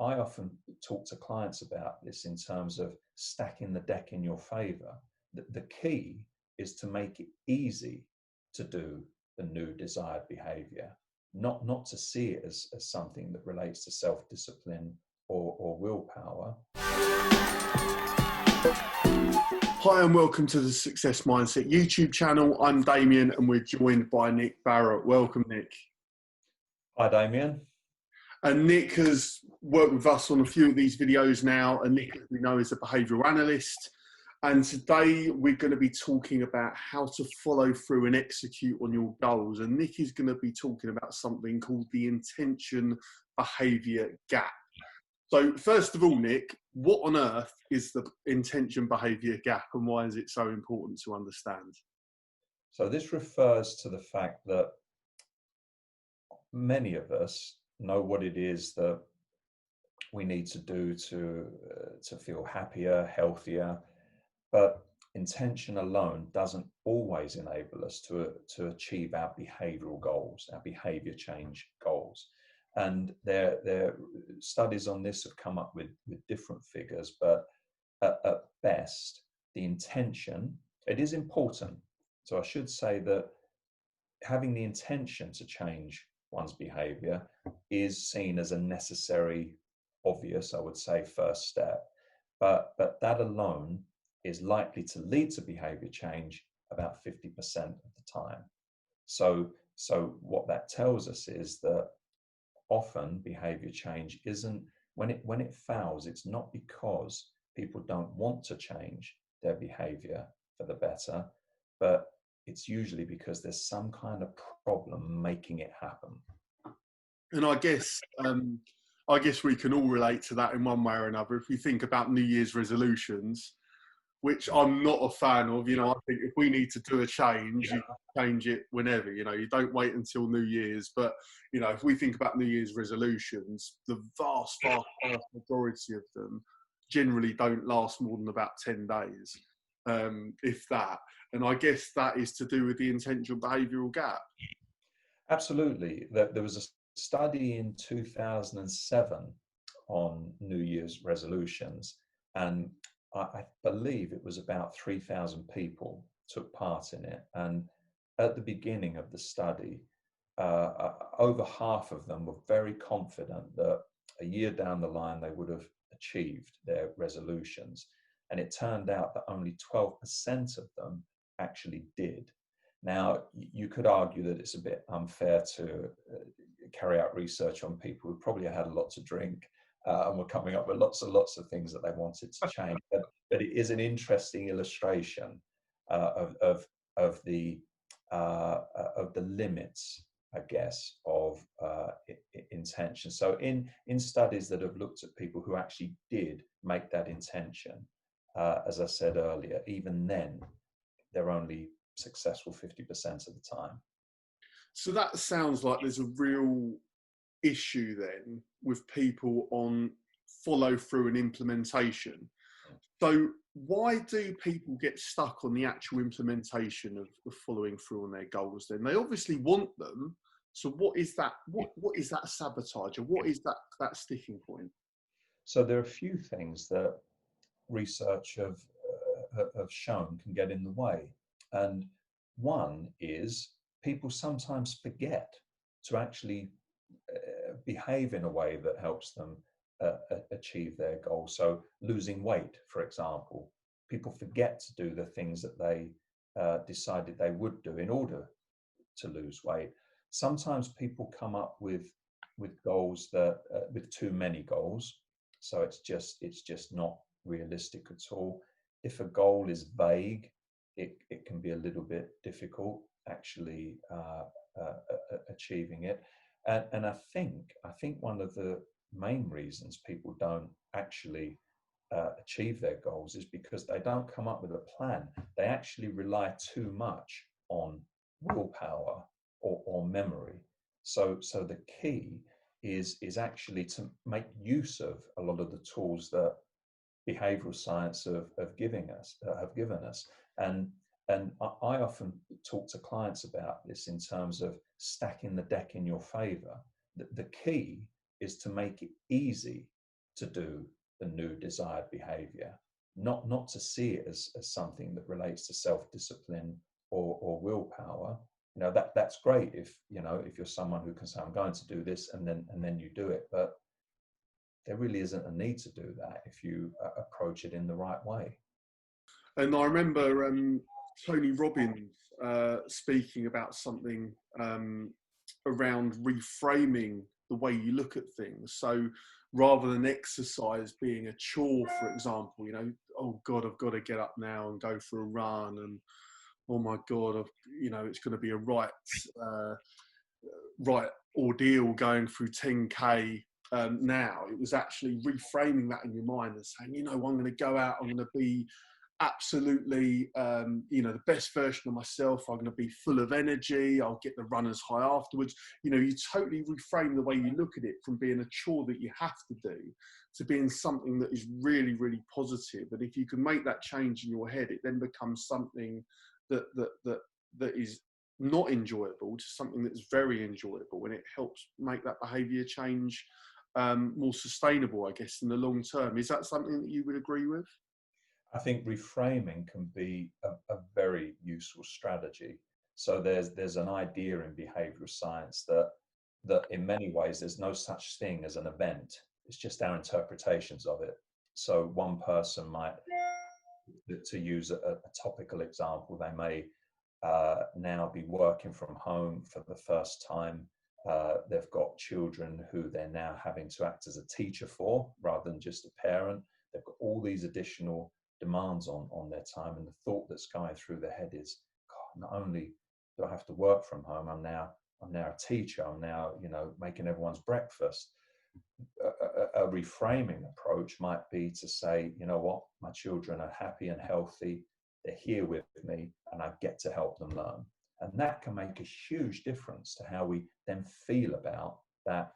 I often talk to clients about this in terms of stacking the deck in your favor. The key is to make it easy to do the new desired behavior, not to see it as something that relates to self-discipline or willpower. Hi and welcome to the Success Mindset YouTube channel. I'm Damien and we're joined by Nick Barratt. Welcome, Nick. Hi, Damien. And Nick has worked with us on a few of these videos now, and Nick, as we know, is a behavioural analyst. And today we're going to be talking about how to follow through and execute on your goals. And Nick is going to be talking about something called the intention behaviour gap. So first of all, Nick, what on earth is the intention behaviour gap and why is it so important to understand? So this refers to the fact that many of us know what it is that we need to do to feel happier, healthier, but intention alone doesn't always enable us to achieve our behavioural goals, our behaviour change goals. And their studies on this have come up with different figures, but at best, the intention, it is important. So I should say that having the intention to change one's behaviour is seen as a necessary, obvious, I would say, first step. But that alone is likely to lead to behaviour change about 50% of the time. So what that tells us is that often behavior change isn't, when it fails, it's not because people don't want to change their behavior for the better, but it's usually because there's some kind of problem making it happen. And I guess we can all relate to that in one way or another. If we think about New Year's resolutions, which I'm not a fan of, I think if we need to do a change, you change it whenever, you don't wait until New Year's. But, if we think about New Year's resolutions, the vast majority of them generally don't last more than about 10 days, if that. And I guess that is to do with the intentional behavioural gap. Absolutely. There was a study in 2007 on New Year's resolutions, and I believe it was about 3,000 people took part in it. And at the beginning of the study, over half of them were very confident that a year down the line they would have achieved their resolutions. And it turned out that only 12% of them actually did. Now, you could argue that it's a bit unfair to carry out research on people who probably had a lot to drink and were coming up with lots and lots of things that they wanted to change. But it is an interesting illustration of the limits, I guess, of intention. So in studies that have looked at people who actually did make that intention, as I said earlier, even then, they're only successful 50% of the time. So that sounds like there's a real issue then with people on follow through and implementation. So why do people get stuck on the actual implementation of following through on their goals then? They obviously want them. So what is that? What is that sabotage, or what is that sticking point? So there are a few things that research have shown can get in the way. And one is people sometimes forget to actually behave in a way that helps them achieve their goals. So losing weight, for example, people forget to do the things that they decided they would do in order to lose weight. Sometimes people come up with goals that with too many goals, so it's just not realistic at all. If a goal is vague, it can be a little bit difficult actually achieving it. And I think one of the main reasons people don't actually achieve their goals is because they don't come up with a plan. They actually rely too much on willpower or memory. So the key is actually to make use of a lot of the tools that behavioral science have given us. And I often talk to clients about this in terms of stacking the deck in your favor. The key is to make it easy to do the new desired behavior, not to see it as something that relates to self-discipline or willpower. That's great if you're someone who can say, I'm going to do this, and then you do it. But there really isn't a need to do that if you approach it in the right way. And I remember Tony Robbins speaking about something around reframing the way you look at things. So rather than exercise being a chore, for example, oh God, I've got to get up now and go for a run, and oh my God, it's going to be a right ordeal going through 10K. Now it was actually reframing that in your mind and saying, I'm going to go out, I'm going to be absolutely, the best version of myself. I'm going to be full of energy. I'll get the runner's high afterwards. You totally reframe the way you look at it from being a chore that you have to do to being something that is really, really positive. And if you can make that change in your head, it then becomes something that is not enjoyable to something that's very enjoyable, and it helps make that behaviour change more sustainable, I guess, in the long term. Is that something that you would agree with? I think reframing can be a very useful strategy. So there's an idea in behavioral science that in many ways there's no such thing as an event. It's just our interpretations of it. So one person might, to use a topical example, they may now be working from home for the first time. They've got children who they're now having to act as a teacher for rather than just a parent. They've got all these additional demands on their time, and the thought that's going through their head is, God, not only do I have to work from home, I'm now a teacher. I'm now making everyone's breakfast. A reframing approach might be to say, you know what, my children are happy and healthy, they're here with me, and I get to help them learn. And that can make a huge difference to how we then feel about that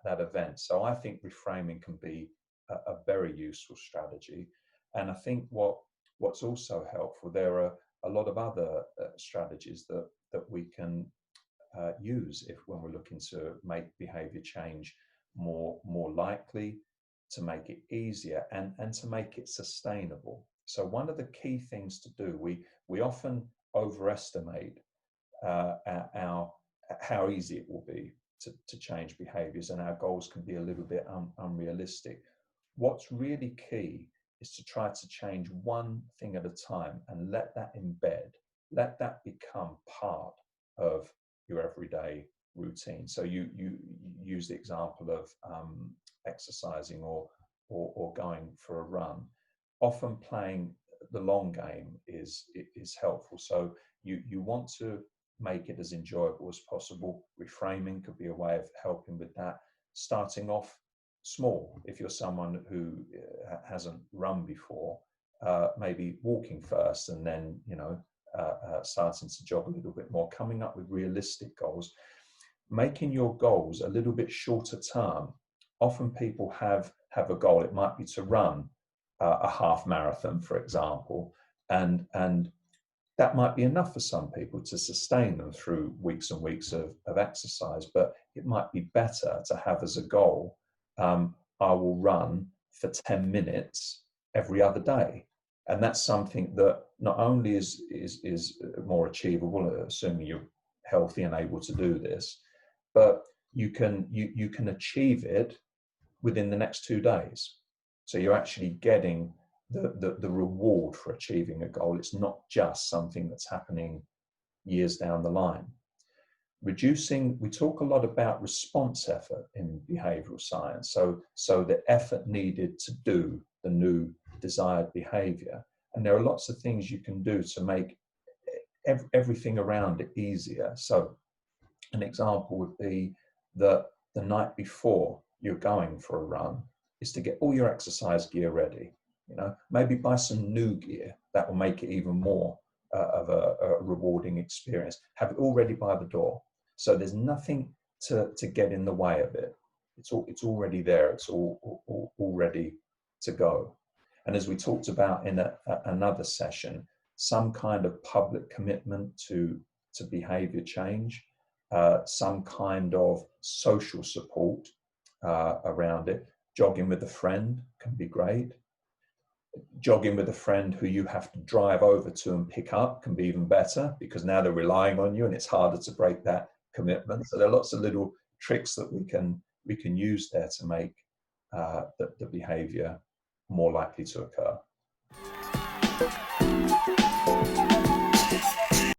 event. So I think reframing can be a very useful strategy. And I think what's also helpful, there are a lot of other strategies that we can use when we're looking to make behavior change more likely, to make it easier, and to make it sustainable. So one of the key things to do, we often overestimate how easy it will be to change behaviors, and our goals can be a little bit unrealistic. What's really key is to try to change one thing at a time and let that become part of your everyday routine. So you use the example of exercising or going for a run. Often playing the long game is helpful. So you want to make it as enjoyable as possible. Reframing could be a way of helping with that. Starting off small, if you're someone who hasn't run before, maybe walking first, and then starting to jog a little bit more, coming up with realistic goals, making your goals a little bit shorter term. Often people have a goal. It might be to run a half marathon, for example, and that might be enough for some people to sustain them through weeks and weeks of exercise. But it might be better to have as a goal, I will run for 10 minutes every other day. And that's something that not only is more achievable, assuming you're healthy and able to do this, but you can achieve it within the next 2 days. So you're actually getting the reward for achieving a goal. It's not just something that's happening years down the line. We talk a lot about response effort in behavioral science. So the effort needed to do the new desired behavior. And there are lots of things you can do to make everything around it easier. So an example would be that the night before you're going for a run is to get all your exercise gear ready. Maybe buy some new gear that will make it even more of a rewarding experience. Have it all ready by the door, so there's nothing to get in the way of it. It's already there. It's all ready to go. And as we talked about in another session, some kind of public commitment to behavior change, some kind of social support around it. Jogging with a friend can be great. Jogging with a friend who you have to drive over to and pick up can be even better, because now they're relying on you and it's harder to break that commitment. So there are lots of little tricks that we can use there to make the behavior more likely to occur.